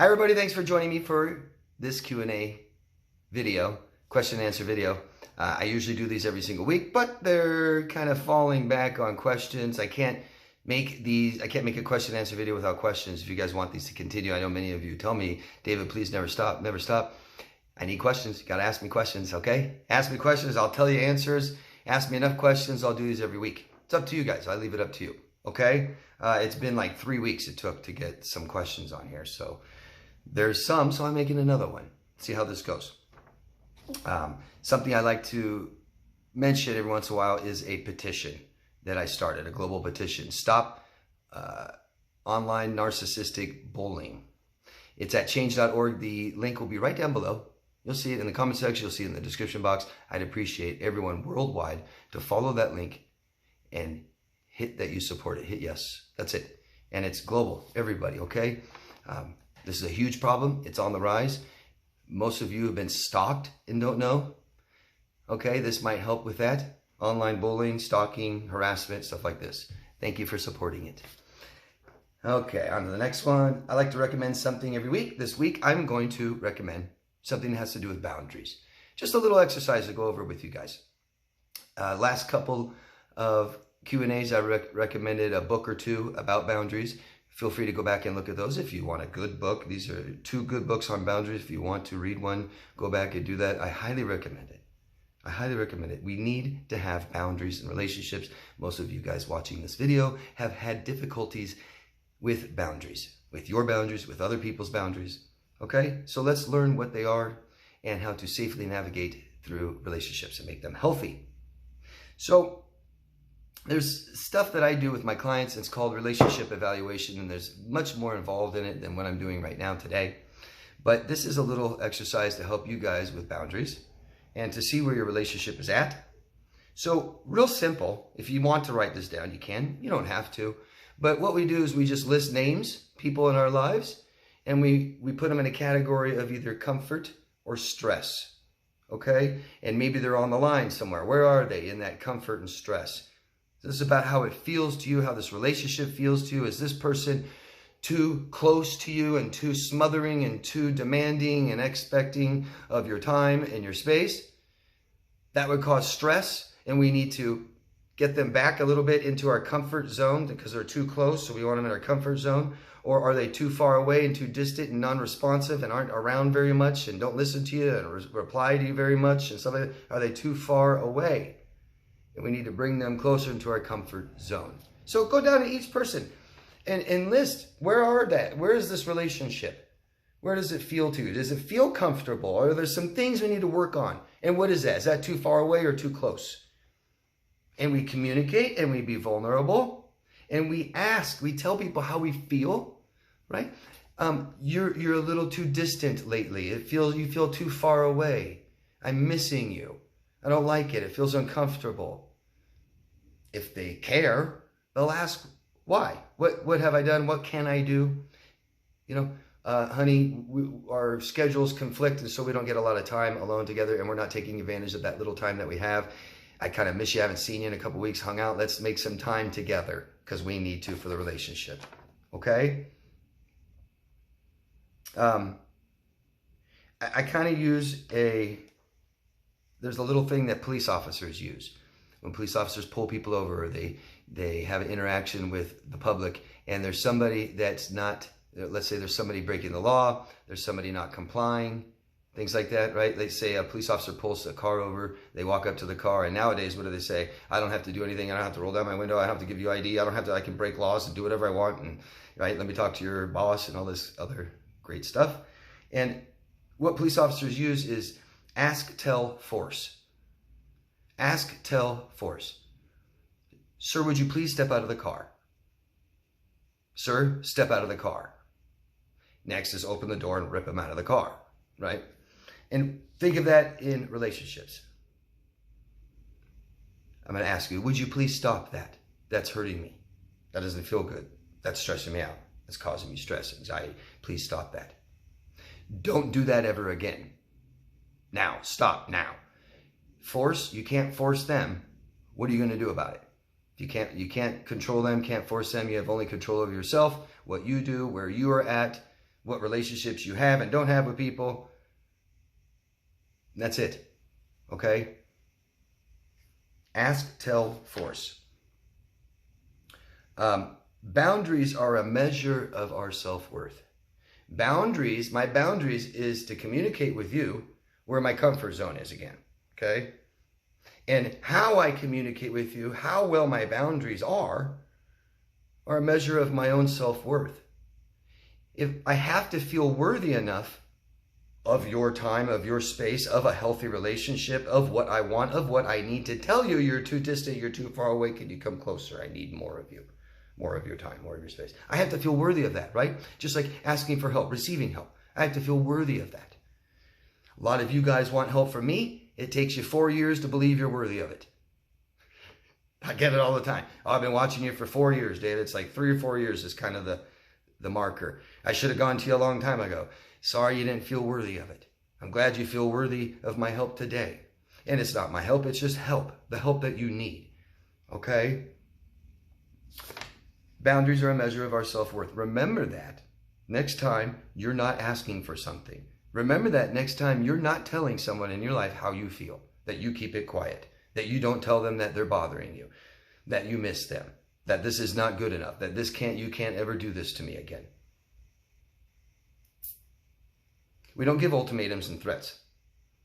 Hi everybody, thanks for joining me for this Q&A video, question and answer video. I usually do these every single week, but they're kind of falling back on questions. I can't make a question and answer video without questions. If you guys want these to continue, I know many of you tell me, David, please never stop, never stop. I need questions. You gotta ask me questions, okay? Ask me questions, I'll tell you answers. Ask me enough questions, I'll do these every week. It's up to you guys, I leave it up to you, okay? It's been like 3 weeks it took to get some questions on here, so there's some, so I'm making another one. See how this goes. Something I like to mention every once in a while is a petition that I started, a global petition. Stop online narcissistic bullying. It's at change.org. The link will be right down below. You'll see it in the comment section. You'll see it in the description box. I'd appreciate everyone worldwide to follow that link and hit that you support it. Hit yes. That's it. And it's global. Everybody, okay? This is a huge problem. It's on the rise. Most of you have been stalked and don't know. Okay, this might help with that. Online bullying, stalking, harassment, stuff like this. Thank you for supporting it. Okay, on to the next one. I like to recommend something every week. This week, I'm going to recommend something that has to do with boundaries. Just a little exercise to go over with you guys. Last couple of Q&As, I recommended a book or two about boundaries. Feel free to go back and look at those if you want a good book. These are 2 good books on boundaries. If you want to read one, go back and do that. I highly recommend it. I highly recommend it. We need to have boundaries in relationships. Most of you guys watching this video have had difficulties with boundaries, with your boundaries, with other people's boundaries. Okay, so let's learn what they are and how to safely navigate through relationships and make them healthy. So there's stuff that I do with my clients. It's called relationship evaluation, and there's much more involved in it than what I'm doing right now today. But this is a little exercise to help you guys with boundaries and to see where your relationship is at. So real simple, if you want to write this down, you can. You don't have to. But what we do is we just list names, people in our lives, and we put them in a category of either comfort or stress, okay? And maybe they're on the line somewhere. Where are they in that comfort and stress? This is about how it feels to you, how this relationship feels to you. Is this person too close to you and too smothering and too demanding and expecting of your time and your space? That would cause stress, and we need to get them back a little bit into our comfort zone because they're too close, so we want them in our comfort zone. Or are they too far away and too distant and non-responsive and aren't around very much and don't listen to you and reply to you very much and stuff like that? Are they too far away? And we need to bring them closer into our comfort zone. So go down to each person and list, where is this relationship? Where does it feel to you? Does it feel comfortable? Or are there some things we need to work on? And what is that? Is that too far away or too close? And we communicate and we be vulnerable and we ask, we tell people how we feel, right? You're a little too distant lately. You feel too far away. I'm missing you. I don't like it. It feels uncomfortable. If they care, they'll ask, why? What have I done? What can I do? You know, honey, our schedules conflict, and so we don't get a lot of time alone together, and we're not taking advantage of that little time that we have. I kind of miss you. I haven't seen you in a couple weeks, hung out. Let's make some time together because we need to for the relationship. Okay? I kind of use there's a little thing that police officers use. When police officers pull people over, or they have an interaction with the public, and there's somebody that's not, let's say there's somebody breaking the law, there's somebody not complying, things like that, right? They say a police officer pulls a car over, they walk up to the car, and nowadays, what do they say? I don't have to do anything, I don't have to roll down my window, I don't have to give you ID, I can break laws and do whatever I want, and right, let me talk to your boss and all this other great stuff. And what police officers use is ask, tell, force. Ask, tell, force. Sir, would you please step out of the car? Sir, step out of the car. Next is open the door and rip him out of the car, right? And think of that in relationships. I'm going to ask you, would you please stop that? That's hurting me. That doesn't feel good. That's stressing me out. That's causing me stress, anxiety. Please stop that. Don't do that ever again. Now, stop now. Force, you can't force them. What are you going to do about it? You can't control them, can't force them. You have only control over yourself, what you do, where you are at, what relationships you have and don't have with people. That's it. Okay? Ask, tell, force. Boundaries are a measure of our self-worth. Boundaries, my boundaries is to communicate with you where my comfort zone is again. Okay? And how I communicate with you, how well my boundaries are a measure of my own self-worth. If I have to feel worthy enough of your time, of your space, of a healthy relationship, of what I want, of what I need to tell you, you're too distant, you're too far away, can you come closer? I need more of you, more of your time, more of your space. I have to feel worthy of that, right? Just like asking for help, receiving help. I have to feel worthy of that. A lot of you guys want help from me. It takes you 4 years to believe you're worthy of it. I get it all the time. Oh, I've been watching you for 4 years, David. It's like 3 or 4 years is kind of the marker. I should have gone to you a long time ago. Sorry you didn't feel worthy of it. I'm glad you feel worthy of my help today. And it's not my help, it's just help. The help that you need. Okay? Boundaries are a measure of our self-worth. Remember that next time you're not asking for something. Remember that next time you're not telling someone in your life how you feel. That you keep it quiet. That you don't tell them that they're bothering you. That you miss them. That this is not good enough. That you can't ever do this to me again. We don't give ultimatums and threats.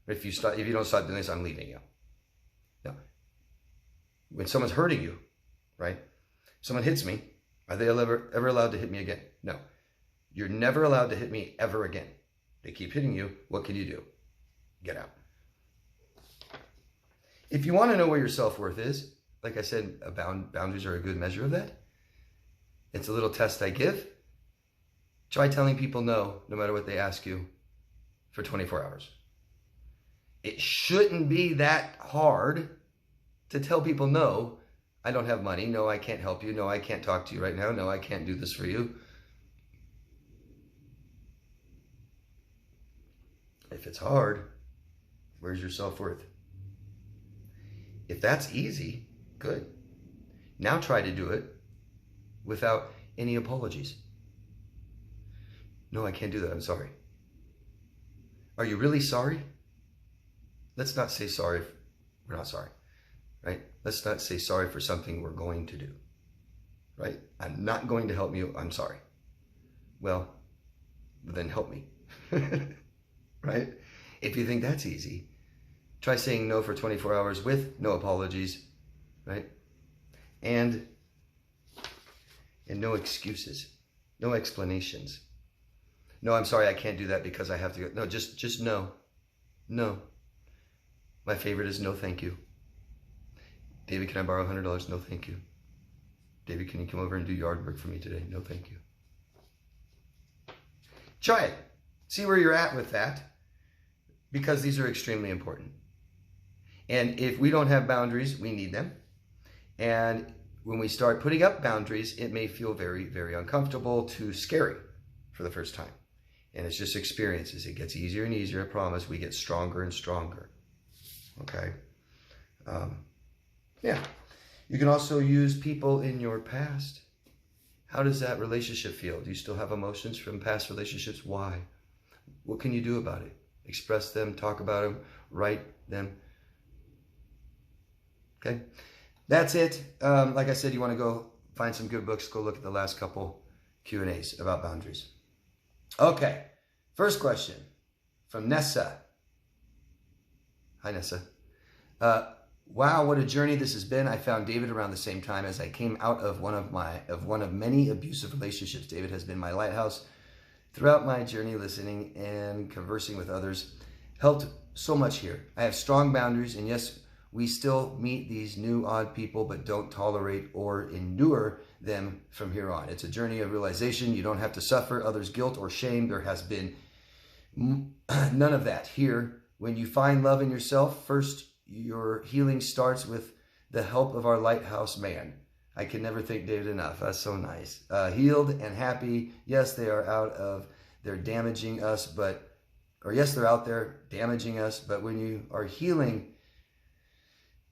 If you don't stop doing this, I'm leaving you. No. When someone's hurting you, right? Someone hits me, are they ever allowed to hit me again? No. You're never allowed to hit me ever again. They keep hitting you. What can you do? Get out. If you want to know where your self-worth is, like I said, boundaries are a good measure of that. It's a little test I give. Try telling people no matter what they ask you for 24 hours. It shouldn't be that hard to tell people no, I don't have money. No, I can't help you. No, I can't talk to you right now. No, I can't do this for you. If it's hard, where's your self-worth? If that's easy, good. Now try to do it without any apologies. No, I can't do that. I'm sorry. Are you really sorry? Let's not say sorry if we're not sorry, right? Let's not say sorry for something we're going to do, right? I'm not going to help you. I'm sorry. Well, then help me, right? If you think that's easy, try saying no for 24 hours with no apologies, right? And no excuses, no explanations. No, I'm sorry, I can't do that because I have to go. No, just no. No. My favorite is no thank you. David, can I borrow $100? No thank you. David, can you come over and do yard work for me today? No thank you. Try it. See where you're at with that, because these are extremely important. And if we don't have boundaries, we need them. And when we start putting up boundaries, it may feel very, very uncomfortable to scary for the first time. And it's just experiences. It gets easier and easier, I promise. We get stronger and stronger. Okay? Yeah. You can also use people in your past. How does that relationship feel? Do you still have emotions from past relationships? Why? What can you do about it? Express them, talk about them, write them. Okay? That's it. Like I said, you want to go find some good books. Go look at the last couple Q&As about boundaries. Okay, first question from Nessa. Hi, Nessa. Wow, what a journey this has been. I found David around the same time as I came out of one of many abusive relationships. David has been my lighthouse throughout my journey. Listening and conversing with others helped so much here. I have strong boundaries, and yes, we still meet these new odd people, but don't tolerate or endure them from here on. It's a journey of realization. You don't have to suffer others' guilt or shame. There has been none of that here. When you find love in yourself, first, your healing starts with the help of our lighthouse man. I can never thank David enough. That's so nice. Healed and happy. Yes, they are they're damaging us, yes, they're out there damaging us, but when you are healing,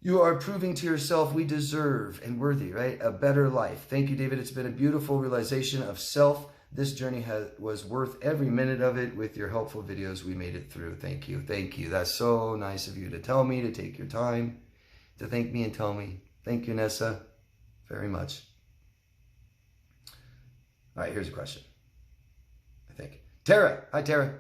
you are proving to yourself we deserve and worthy, right? A better life. Thank you, David. It's been a beautiful realization of self This journey was worth every minute of it. With your helpful videos, we made it through. Thank you. Thank you. That's so nice of you to tell me, to take your time, to thank me and tell me. Thank you, Nessa, very much. All right, here's a question, I think. Tara. Hi, Tara.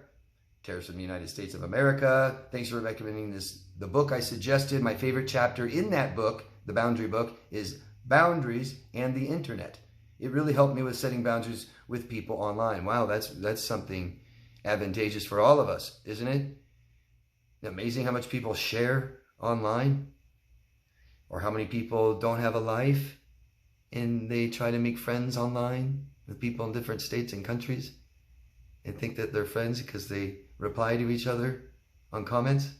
Tara's from the United States of America. Thanks for recommending the book I suggested. My favorite chapter in that book, the boundary book, is Boundaries and the Internet. It really helped me with setting boundaries with people online. Wow, that's something advantageous for all of us, isn't it? Amazing how much people share online, or how many people don't have a life and they try to make friends online with people in different states and countries and think that they're friends because they reply to each other on comments.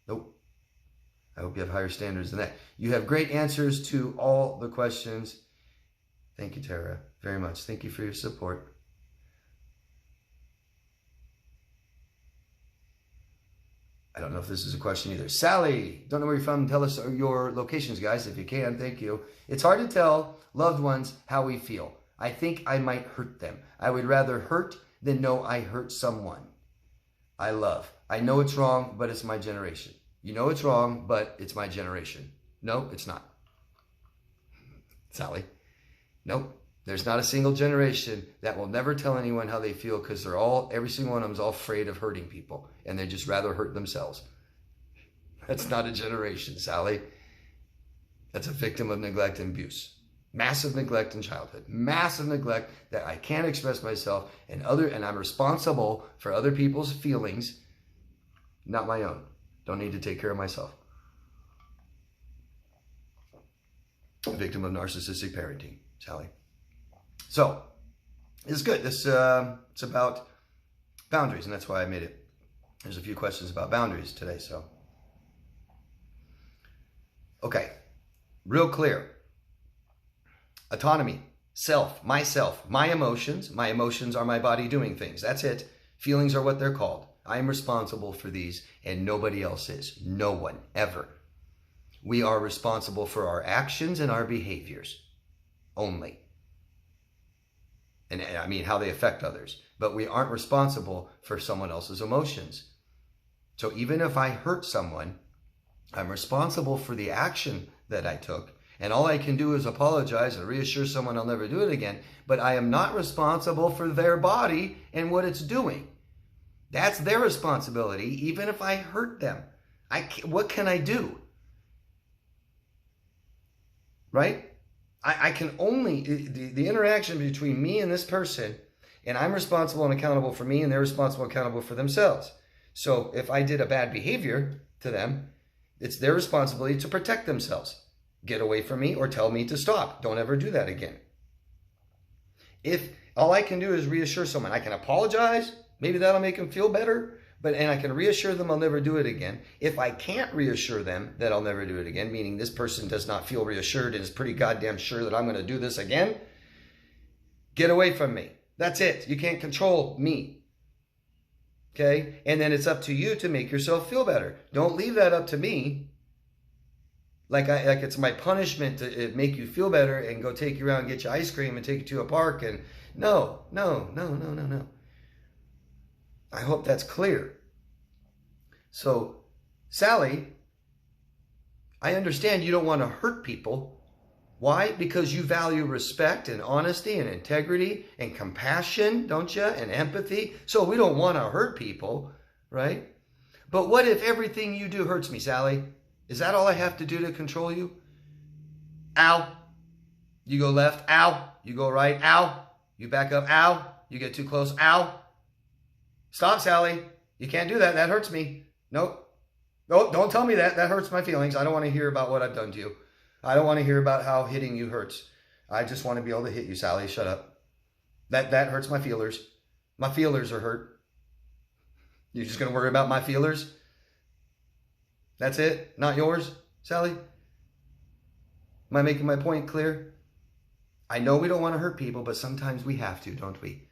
Nope. I hope you have higher standards than that. You have great answers to all the questions. Thank you, Tara, very much. Thank you for your support. I don't know if this is a question either. Sally, don't know where you're from. Tell us your locations, guys, if you can. Thank you. It's hard to tell loved ones how we feel. I think I might hurt them. I would rather hurt than know I hurt someone I love. I know it's wrong, but it's my generation. You know it's wrong, but it's my generation. No, it's not. Sally. Nope. There's not a single generation that will never tell anyone how they feel, because every single one of them is all afraid of hurting people, and they just rather hurt themselves. That's not a generation, Sally. That's a victim of neglect and abuse. Massive neglect in childhood. Massive neglect that I can't express myself, and I'm responsible for other people's feelings, not my own. Don't need to take care of myself. A victim of narcissistic parenting, Sally. So, it's good. It's about boundaries, and that's why I made it. There's a few questions about boundaries today, so. Okay, real clear. Autonomy, self, myself, my emotions. My emotions are my body doing things. That's it. Feelings are what they're called. I am responsible for these, and nobody else is. No one, ever. We are responsible for our actions and our behaviors only. And I mean how they affect others. But we aren't responsible for someone else's emotions. So even if I hurt someone, I'm responsible for the action that I took. And all I can do is apologize and reassure someone I'll never do it again. But I am not responsible for their body and what it's doing. That's their responsibility, even if I hurt them. What can I do? Right? I can only, the interaction between me and this person, and I'm responsible and accountable for me, and they're responsible and accountable for themselves. So if I did a bad behavior to them, it's their responsibility to protect themselves. Get away from me or tell me to stop. Don't ever do that again. If all I can do is reassure someone, I can apologize, maybe that'll make them feel better, and I can reassure them I'll never do it again. If I can't reassure them that I'll never do it again, meaning this person does not feel reassured and is pretty goddamn sure that I'm going to do this again, get away from me. That's it. You can't control me. Okay? And then it's up to you to make yourself feel better. Don't leave that up to me. Like it's my punishment to make you feel better and go take you around and get you ice cream and take you to a park. And no. I hope that's clear. So, Sally, I understand you don't want to hurt people. Why? Because you value respect and honesty and integrity and compassion, don't you? And empathy. So we don't want to hurt people, right? But what if everything you do hurts me, Sally? Is that all I have to do to control you? Ow. You go left. Ow. You go right. Ow. You back up. Ow. You get too close. Ow. Stop, Sally. You can't do that. That hurts me. Nope. Nope, don't tell me that. That hurts my feelings. I don't want to hear about what I've done to you. I don't want to hear about how hitting you hurts. I just want to be able to hit you, Sally. Shut up. That hurts my feelers. My feelers are hurt. You're just going to worry about my feelers? That's it? Not yours, Sally? Am I making my point clear? I know we don't want to hurt people, but sometimes we have to, don't we?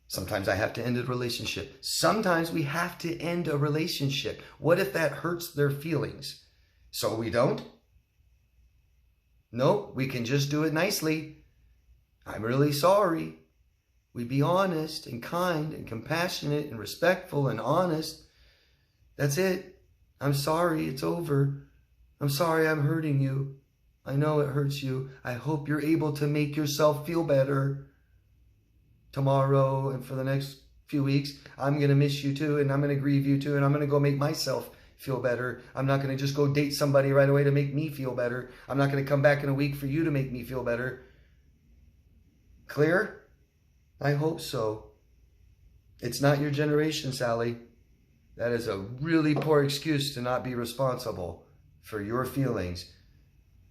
Sometimes I have to end a relationship. Sometimes we have to end a relationship. What if that hurts their feelings? So we don't? No, we can just do it nicely. I'm really sorry. we'd be honest and kind and compassionate and respectful and honest. That's it. I'm sorry, it's over. I'm sorry I'm hurting you. I know it hurts you. I hope you're able to make yourself feel better tomorrow and for the next few weeks. I'm going to miss you too, and I'm going to grieve you too, and I'm going to go make myself feel better. I'm not going to just go date somebody right away to make me feel better. I'm not going to come back in a week for you to make me feel better. Clear? I hope so. It's not your generation, Sally. That is a really poor excuse to not be responsible for your feelings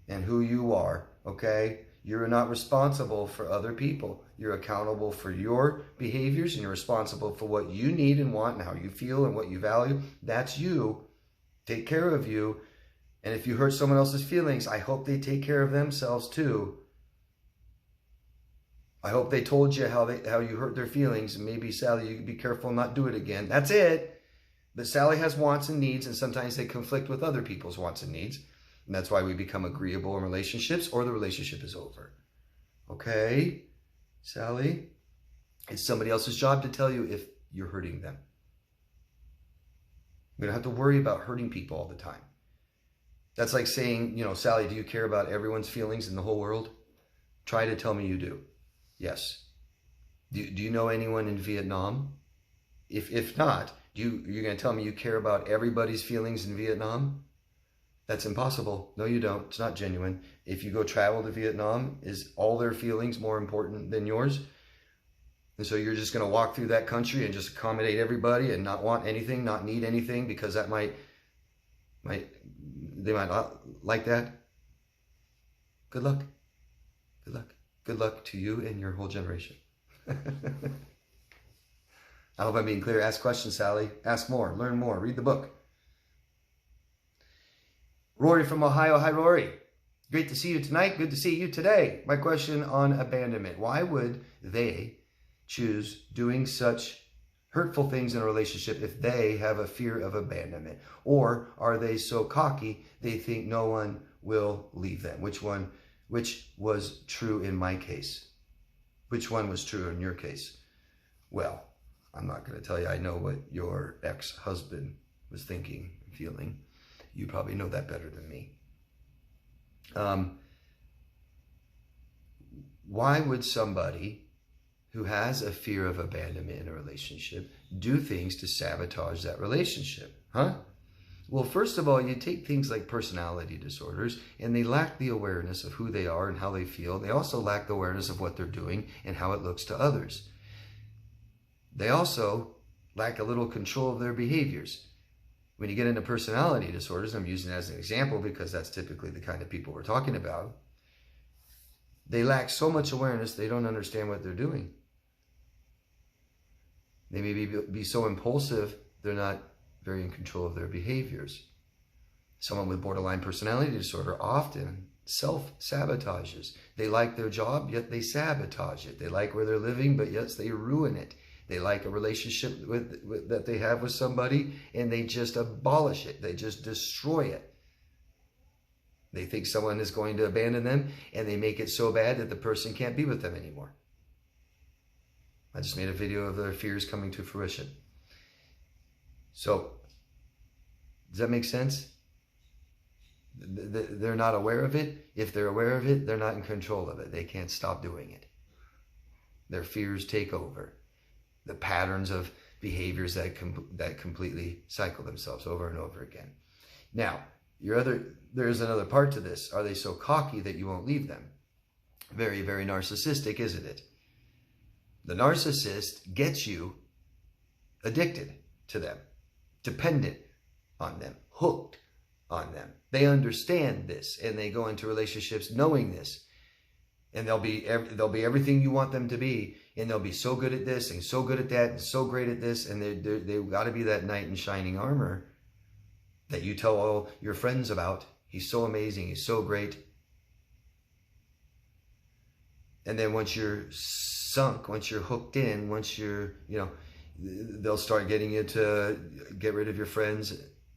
and who you are, okay? You're not responsible for other people. You're accountable for your behaviors, and you're responsible for what you need and want and how you feel and what you value. That's you. Take care of you. And if you hurt someone else's feelings, I hope they take care of themselves too. I hope they told you how you hurt their feelings. And maybe, Sally, you can be careful and not do it again. That's it. But Sally has wants and needs, and sometimes they conflict with other people's wants and needs. And that's why we become agreeable in relationships, or the relationship is over. Okay, Sally? It's somebody else's job to tell you if you're hurting them. We don't have to worry about hurting people all the time. That's like saying, Sally, do you care about everyone's feelings in the whole world? Try to tell me you do. Yes. Do you know anyone in Vietnam? If not, you're going to tell me you care about everybody's feelings in Vietnam? That's impossible. No, you don't. It's not genuine. If you go travel to Vietnam, is all their feelings more important than yours? And so you're just going to walk through that country and just accommodate everybody and not want anything, not need anything, because that they might not like that? Good luck. Good luck. Good luck to you and your whole generation. I hope I'm being clear. Ask questions, Sally. Ask more. Learn more. Read the book. Rory from Ohio. Hi, Rory. Great to see you tonight. Good to see you today. My question on abandonment. Why would they choose doing such hurtful things in a relationship if they have a fear of abandonment? Or are they so cocky they think no one will leave them? Which was true in my case? Which one was true in your case? Well, I'm not going to tell you. I know what your ex-husband was thinking and feeling. You probably know that better than me. Why would somebody who has a fear of abandonment in a relationship do things to sabotage that relationship? Huh? Well, first of all, you take things like personality disorders, and they lack the awareness of who they are and how they feel. They also lack the awareness of what they're doing and how it looks to others. They also lack a little control of their behaviors. When you get into personality disorders, I'm using it as an example because that's typically the kind of people we're talking about. They lack so much awareness, they don't understand what they're doing. They may be so impulsive, they're not very in control of their behaviors. Someone with borderline personality disorder often self-sabotages. They like their job, yet they sabotage it. They like where they're living, but yet they ruin it. They like a relationship that they have with somebody, and they just abolish it. They just destroy it. They think someone is going to abandon them, and they make it so bad that the person can't be with them anymore. I just made a video of their fears coming to fruition. So, does that make sense? They're not aware of it. If they're aware of it, they're not in control of it. They can't stop doing it. Their fears take over. The patterns of behaviors that completely cycle themselves over and over again. Now, there's another part to this. Are they so cocky that you won't leave them? Very, very narcissistic, isn't it? The narcissist gets you addicted to them, dependent on them, hooked on them. They understand this, and they go into relationships knowing this. And they'll be everything you want them to be, and they'll be so good at this and so good at that and so great at this, and they've got to be that knight in shining armor that you tell all your friends about. He's so amazing, he's so great. And then once you're sunk, once you're hooked in, once you're, they'll start getting you to get rid of your friends,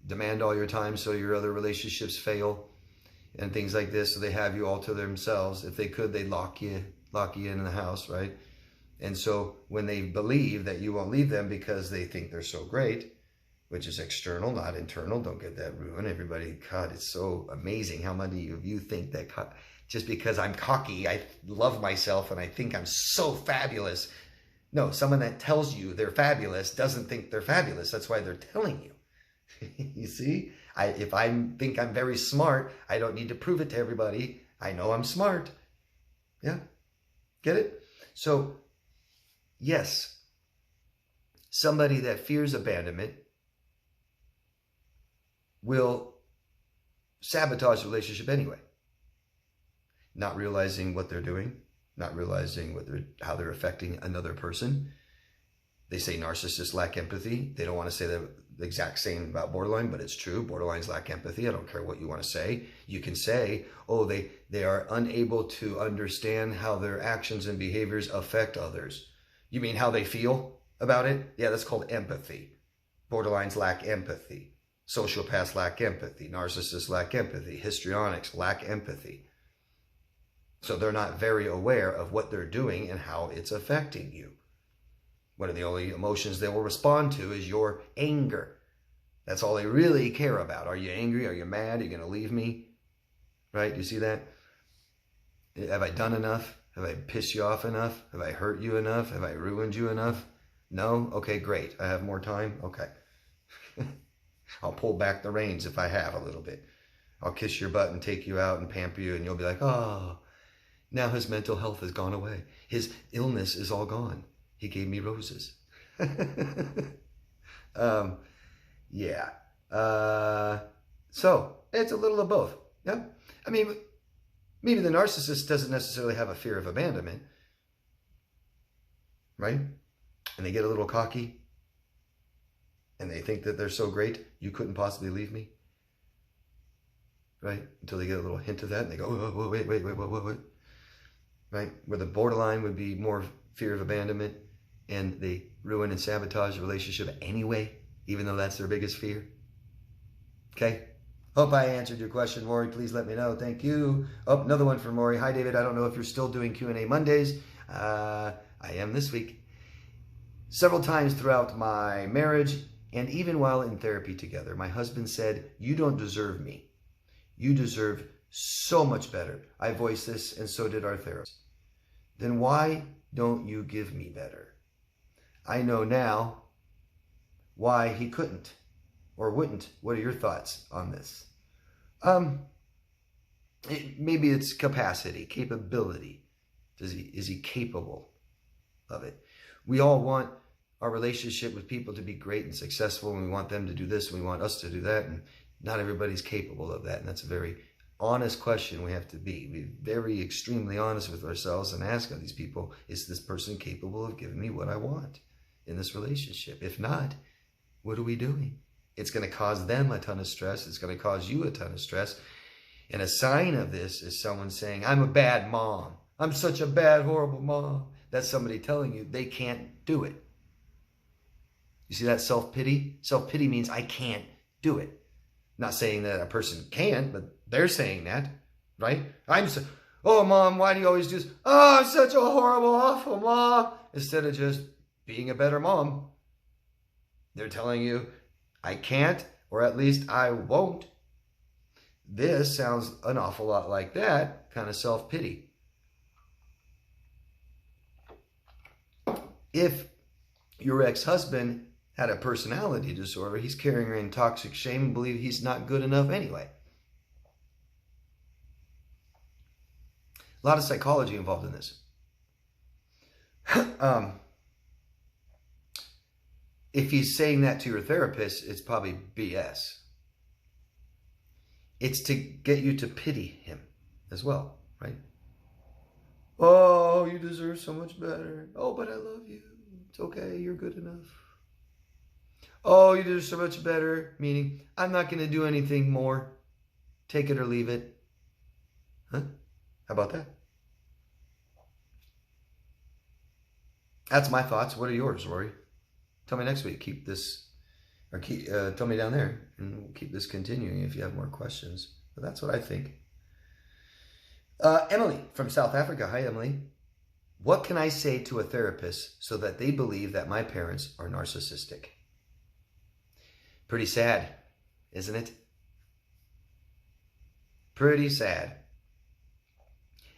demand all your time so your other relationships fail. And things like this, so they have you all to themselves. If they could, they'd lock you in the house, right? And so when they believe that you won't leave them because they think they're so great, which is external, not internal, don't get that ruined. Everybody, God, it's so amazing how many of you think that just because I'm cocky, I love myself and I think I'm so fabulous. No, someone that tells you they're fabulous doesn't think they're fabulous. That's why they're telling you. You see, if I think I'm very smart, I don't need to prove it to everybody. I know I'm smart. Yeah, get it? So, yes, somebody that fears abandonment will sabotage the relationship anyway. Not realizing what they're doing, not realizing how they're affecting another person. They say narcissists lack empathy. They don't want to say the exact same about borderline, but it's true. Borderlines lack empathy. I don't care what you want to say. You can say, oh, they are unable to understand how their actions and behaviors affect others. You mean how they feel about it? Yeah, that's called empathy. Borderlines lack empathy. Sociopaths lack empathy. Narcissists lack empathy. Histrionics lack empathy. So they're not very aware of what they're doing and how it's affecting you. One of the only emotions they will respond to is your anger. That's all they really care about. Are you angry? Are you mad? Are you going to leave me? Right? You see that? Have I done enough? Have I pissed you off enough? Have I hurt you enough? Have I ruined you enough? No? Okay, great. I have more time? Okay. I'll pull back the reins if I have a little bit. I'll kiss your butt and take you out and pamper you, and you'll be like, oh, now his mental health has gone away. His illness is all gone. He gave me roses. Yeah. So it's a little of both. Yeah. I mean, maybe the narcissist doesn't necessarily have a fear of abandonment, right? And they get a little cocky and they think that they're so great, you couldn't possibly leave me, right? Until they get a little hint of that and they go, oh, wait, what? Right? Where the borderline would be more fear of abandonment, and they ruin and sabotage the relationship anyway, even though that's their biggest fear. Okay? Hope I answered your question, Maury. Please let me know. Thank you. Oh, another one from Maury. Hi, David. I don't know if you're still doing Q&A Mondays. I am this week. Several times throughout my marriage, and even while in therapy together, my husband said, you don't deserve me. You deserve so much better. I voiced this, and so did our therapist. Then why don't you give me better? I know now why he couldn't or wouldn't. What are your thoughts on this? Maybe it's capacity, capability. Is he capable of it? We all want our relationship with people to be great and successful, and we want them to do this, and we want us to do that, and not everybody's capable of that, and that's a very honest question we have to be very extremely honest with ourselves and ask of these people, is this person capable of giving me what I want in this relationship? If not, what are we doing? It's going to cause them a ton of stress. It's going to cause you a ton of stress. And a sign of this is someone saying, I'm a bad mom. I'm such a bad, horrible mom. That's somebody telling you they can't do it. You see that self-pity? Self-pity means I can't do it. Not saying that a person can, but they're saying that, right? Oh, mom, why do you always do this? Oh, I'm such a horrible, awful mom. Instead of just being a better mom, they're telling you, I can't, or at least I won't. This sounds an awful lot like that kind of self-pity. If your ex-husband had a personality disorder, he's carrying around toxic shame and believe he's not good enough anyway. A lot of psychology involved in this. If he's saying that to your therapist, it's probably BS. It's to get you to pity him as well, right? Oh, you deserve so much better. Oh, but I love you. It's okay. You're good enough. Oh, you deserve so much better. Meaning, I'm not going to do anything more. Take it or leave it. Huh? How about that? That's my thoughts. What are yours, Rory? Tell me next week. Keep this, or tell me down there, and we'll keep this continuing if you have more questions. But that's what I think. Emily from South Africa. Hi, Emily. What can I say to a therapist so that they believe that my parents are narcissistic? Pretty sad, isn't it? Pretty sad.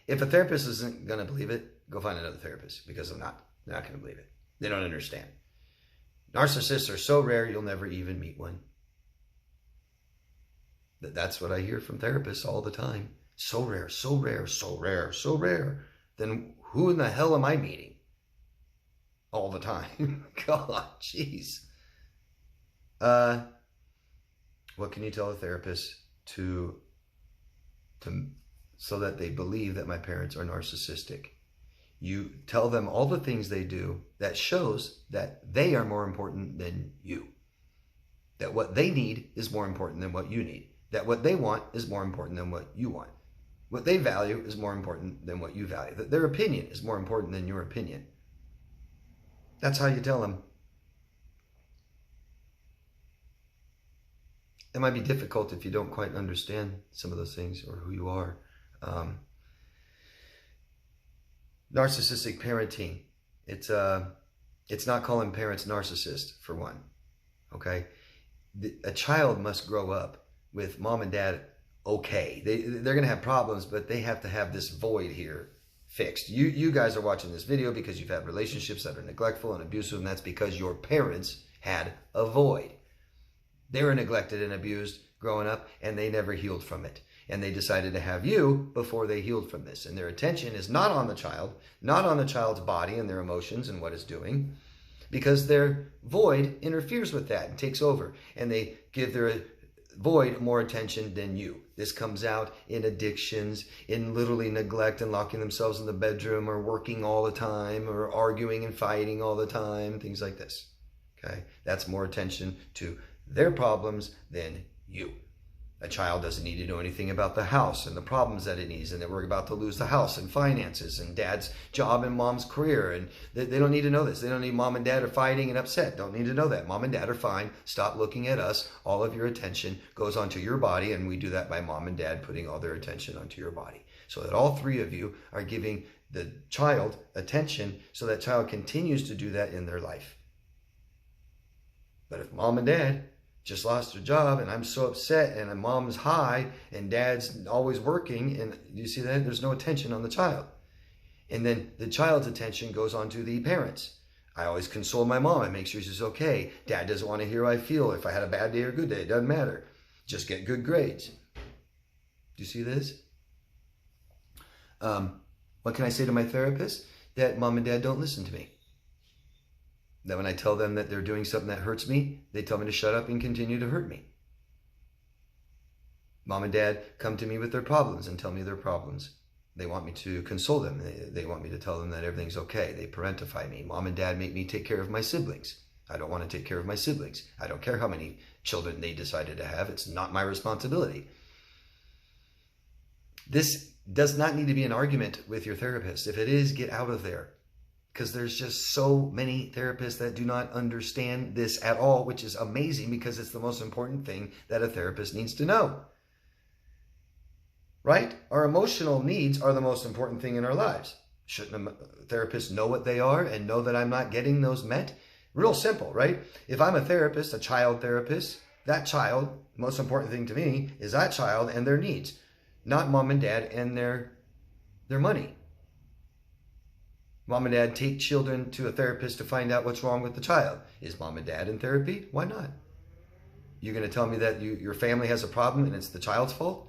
If a therapist isn't going to believe it, go find another therapist, because they're not going to believe it. They don't understand. Narcissists are so rare, you'll never even meet one. That's what I hear from therapists all the time. So rare, so rare, so rare, so rare. Then who in the hell am I meeting all the time? God, jeez. What can you tell a therapist so that they believe that my parents are narcissistic? You tell them all the things they do that shows that they are more important than you. That what they need is more important than what you need. That what they want is more important than what you want. What they value is more important than what you value. That their opinion is more important than your opinion. That's how you tell them. It might be difficult if you don't quite understand some of those things or who you are. Narcissistic parenting. It's not calling parents narcissists, for one. Okay? A child must grow up with mom and dad okay. They're going to have problems, but they have to have this void here fixed. You guys are watching this video because you've had relationships that are neglectful and abusive, and that's because your parents had a void. They were neglected and abused growing up, and they never healed from it. And they decided to have you before they healed from this. And their attention is not on the child, not on the child's body and their emotions and what it's doing, because their void interferes with that and takes over. And they give their void more attention than you. This comes out in addictions, in literally neglect and locking themselves in the bedroom, or working all the time, or arguing and fighting all the time, things like this. Okay? That's more attention to their problems than you. A child doesn't need to know anything about the house and the problems that it needs, and that we're about to lose the house and finances and dad's job and mom's career. And they don't need to know this. They don't need mom and dad are fighting and upset. Don't need to know that. Mom and dad are fine. Stop looking at us. All of your attention goes onto your body, and we do that by mom and dad putting all their attention onto your body. So that all three of you are giving the child attention, so that child continues to do that in their life. But if mom and dad just lost their job, and I'm so upset, and mom's high and dad's always working, and you see that there's no attention on the child. And then the child's attention goes on to the parents. I always console my mom and make sure she's okay. Dad doesn't want to hear how I feel. If I had a bad day or good day, it doesn't matter. Just get good grades. Do you see this? What can I say to my therapist? That mom and dad don't listen to me. That when I tell them that they're doing something that hurts me, they tell me to shut up and continue to hurt me. Mom and dad come to me with their problems and tell me their problems. They want me to console them. They want me to tell them that everything's okay. They parentify me. Mom and dad make me take care of my siblings. I don't want to take care of my siblings. I don't care how many children they decided to have. It's not my responsibility. This does not need to be an argument with your therapist. If it is, get out of there. Because there's just so many therapists that do not understand this at all, which is amazing, because it's the most important thing that a therapist needs to know. Right? Our emotional needs are the most important thing in our lives. Shouldn't a therapist know what they are and know that I'm not getting those met? Real simple, right? If I'm a therapist, a child therapist, that child, the most important thing to me is that child and their needs, not mom and dad and their money. Mom and dad take children to a therapist to find out what's wrong with the child. Is mom and dad in therapy? Why not? You're going to tell me that your family has a problem and it's the child's fault?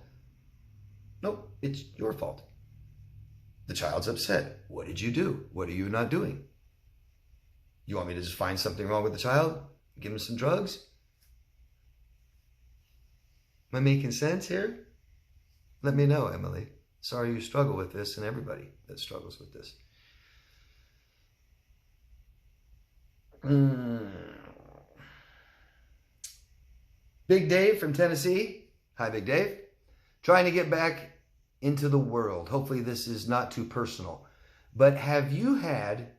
Nope, it's your fault. The child's upset. What did you do? What are you not doing? You want me to just find something wrong with the child? Give him some drugs? Am I making sense here? Let me know, Emily. Sorry you struggle with this, and everybody that struggles with this. Big Dave from Tennessee. Hi, Big Dave. Trying to get back into the world. Hopefully this is not too personal. But have you had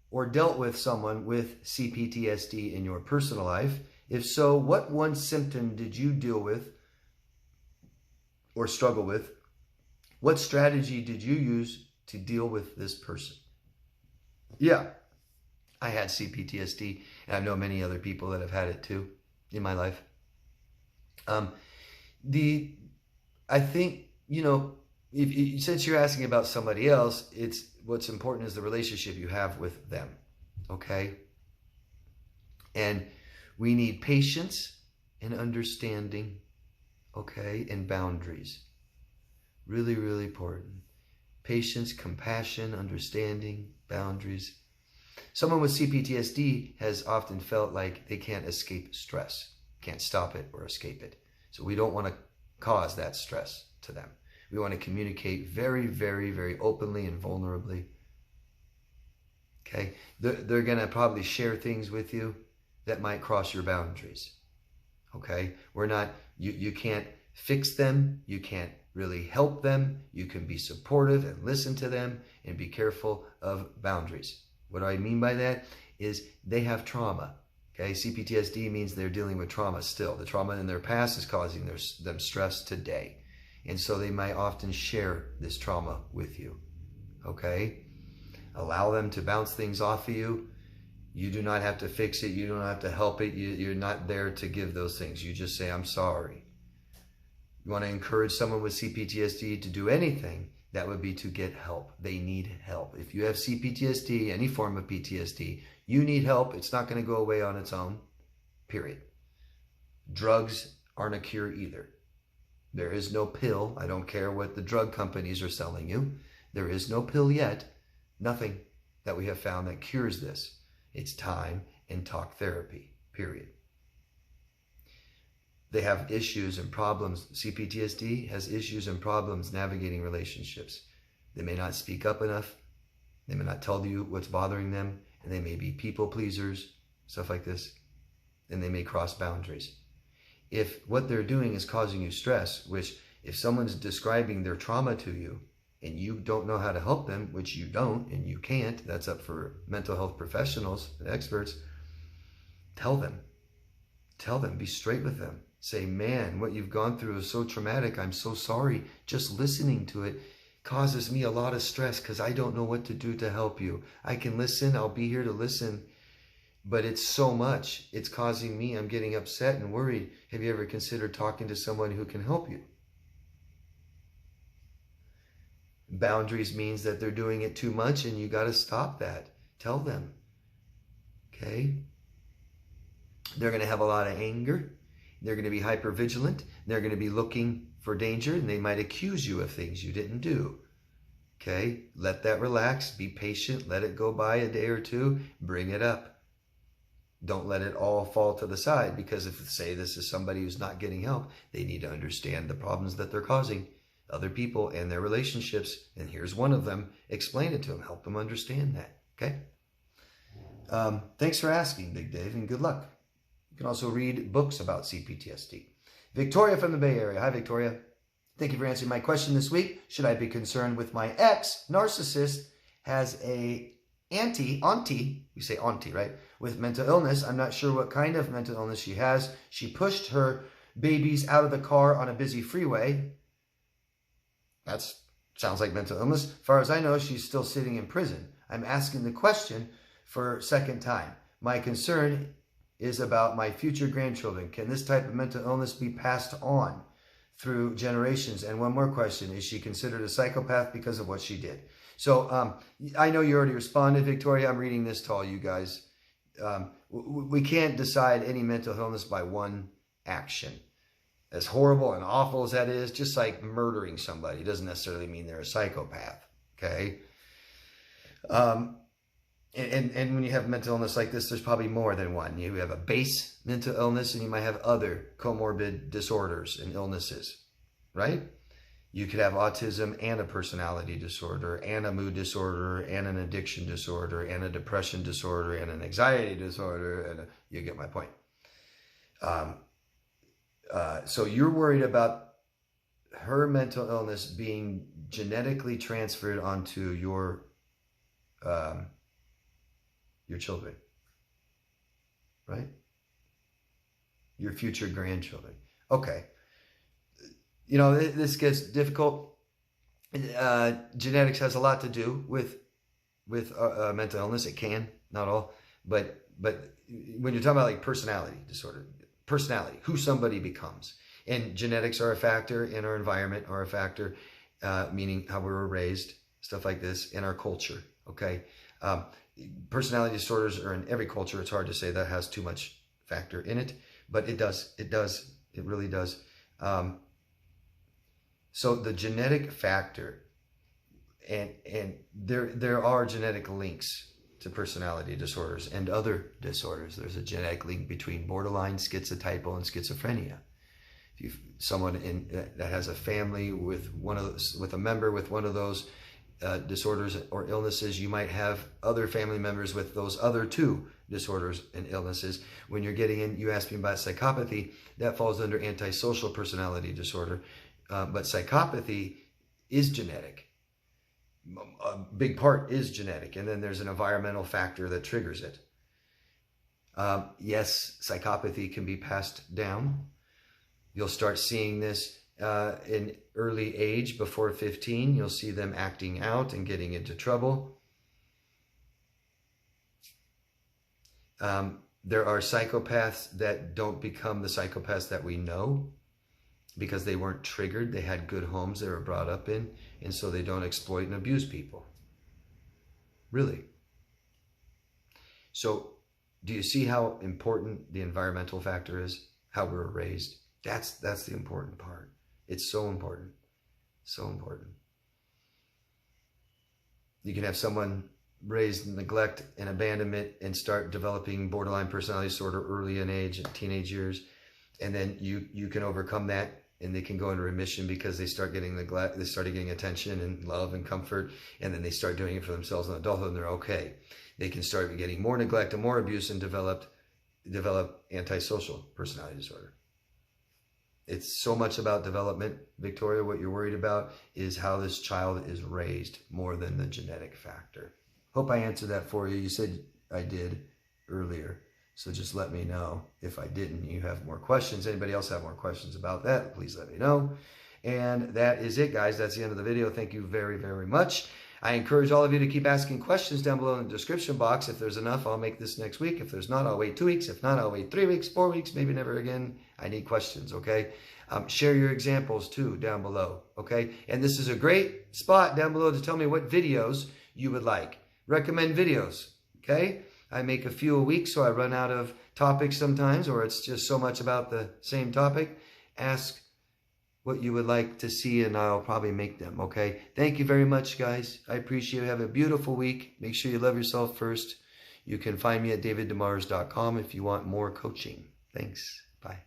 or dealt with someone with CPTSD in your personal life? If so, what one symptom did you deal with or struggle with? What strategy did you use to deal with this person? Yeah, I had CPTSD, and I know many other people that have had it too in my life. I think, since you're asking about somebody else, what's important is the relationship you have with them, okay? And we need patience and understanding, okay, and boundaries. Really, really important. Patience, compassion, understanding, boundaries. Someone with CPTSD has often felt like they can't escape stress, can't stop it or escape it. So we don't want to cause that stress to them. We want to communicate very, very, very openly and vulnerably. Okay? They're going to probably share things with you that might cross your boundaries. Okay? You can't fix them. You can't really help them. You can be supportive and listen to them and be careful of boundaries. What I mean by that is they have trauma. Okay, CPTSD means they're dealing with trauma still. The trauma in their past is causing them stress today. And so they might often share this trauma with you. Okay? Allow them to bounce things off of you. You do not have to fix it. You don't have to help it. You're not there to give those things. You just say, I'm sorry. You want to encourage someone with CPTSD to do anything, that would be to get help. They need help. If you have CPTSD, any form of PTSD, you need help. It's not going to go away on its own, period. Drugs aren't a cure either. There is no pill. I don't care what the drug companies are selling you. There is no pill yet. Nothing that we have found that cures this. It's time and talk therapy, period. They have issues and problems. CPTSD has issues and problems navigating relationships. They may not speak up enough. They may not tell you what's bothering them. And they may be people pleasers, stuff like this. And they may cross boundaries. If what they're doing is causing you stress, which if someone's describing their trauma to you and you don't know how to help them, which you don't and you can't, that's up for mental health professionals and experts, tell them. Tell them. Be straight with them. Say, man, what you've gone through is so traumatic. I'm so sorry. Just listening to it causes me a lot of stress because I don't know what to do to help you. I can listen. I'll be here to listen. But it's so much. It's causing me. I'm getting upset and worried. Have you ever considered talking to someone who can help you? Boundaries means that they're doing it too much and you got to stop that. Tell them. Okay? They're going to have a lot of anger. They're going to be hypervigilant. They're going to be looking for danger, and they might accuse you of things you didn't do. Okay? Let that relax. Be patient. Let it go by a day or two. Bring it up. Don't let it all fall to the side, because if, say, this is somebody who's not getting help, they need to understand the problems that they're causing other people and their relationships. And here's one of them. Explain it to them. Help them understand that. Okay? Thanks for asking, Big Dave, and good luck. You can also read books about CPTSD. Victoria from the Bay Area. Hi, Victoria. Thank you for answering my question this week. Should I be concerned with my ex narcissist has a auntie, we say auntie, right? With mental illness. I'm not sure what kind of mental illness she has. She pushed her babies out of the car on a busy freeway. That sounds like mental illness. As far as I know, she's still sitting in prison. I'm asking the question for a second time. My concern is about my future grandchildren. Can this type of mental illness be passed on through generations? And one more question. Is she considered a psychopath because of what she did? So I know you already responded, Victoria. I'm reading this to all you guys. We can't decide any mental illness by one action. As horrible and awful as that is, just like murdering somebody doesn't necessarily mean they're a psychopath, okay? And when you have mental illness like this, there's probably more than one. You have a base mental illness, and you might have other comorbid disorders and illnesses, right? You could have autism and a personality disorder and a mood disorder and an addiction disorder and a depression disorder and an anxiety disorder. And you get my point. So you're worried about her mental illness being genetically transferred onto your children, right? Your future grandchildren. Okay. You know, this gets difficult. Genetics has a lot to do with with mental illness. It can, not all, but when you're talking about like personality disorder, who somebody becomes, and genetics are a factor, and our environment are a factor, meaning how we were raised, stuff like this, in our culture. Okay, personality disorders are in every culture. It's hard to say that has too much factor in it, but it does. It really does. So the genetic factor, and there are genetic links to personality disorders and other disorders. There's a genetic link between borderline, schizotypal, and schizophrenia. If someone that has a family with a member with one of those disorders or illnesses, you might have other family members with those other two disorders and illnesses. When you're getting in, you asked me about psychopathy, that falls under antisocial personality disorder, but psychopathy is genetic. A big part is genetic, and then there's an environmental factor that triggers it. Yes, psychopathy can be passed down. You'll start seeing this in early age, before 15. You'll see them acting out and getting into trouble. There are psychopaths that don't become the psychopaths that we know because they weren't triggered. They had good homes they were brought up in, and so they don't exploit and abuse people. Really. So do you see how important the environmental factor is? How we were raised? That's the important part. It's so important. So important. You can have someone raised in neglect and abandonment and start developing borderline personality disorder early in age, teenage years, and then you can overcome that, and they can go into remission because they start getting neglect, they started getting attention and love and comfort, and then they start doing it for themselves in adulthood, and they're okay. They can start getting more neglect and more abuse and develop antisocial personality disorder. It's so much about development, Victoria. What you're worried about is how this child is raised more than the genetic factor. Hope I answered that for you. You said I did earlier. So just let me know if I didn't. You have more questions. Anybody else have more questions about that? Please let me know. And that is it, guys. That's the end of the video. Thank you very, very much. I encourage all of you to keep asking questions down below in the description box. If there's enough, I'll make this next week. If there's not, I'll wait 2 weeks. If not, I'll wait 3 weeks, 4 weeks, maybe never again. I need questions, okay? Share your examples too down below, okay? And this is a great spot down below to tell me what videos you would like. Recommend videos, okay? I make a few a week, so I run out of topics sometimes, or it's just so much about the same topic. Ask what you would like to see, and I'll probably make them, okay? Thank you very much, guys. I appreciate it. Have a beautiful week. Make sure you love yourself first. You can find me at daviddemars.com if you want more coaching. Thanks. Bye.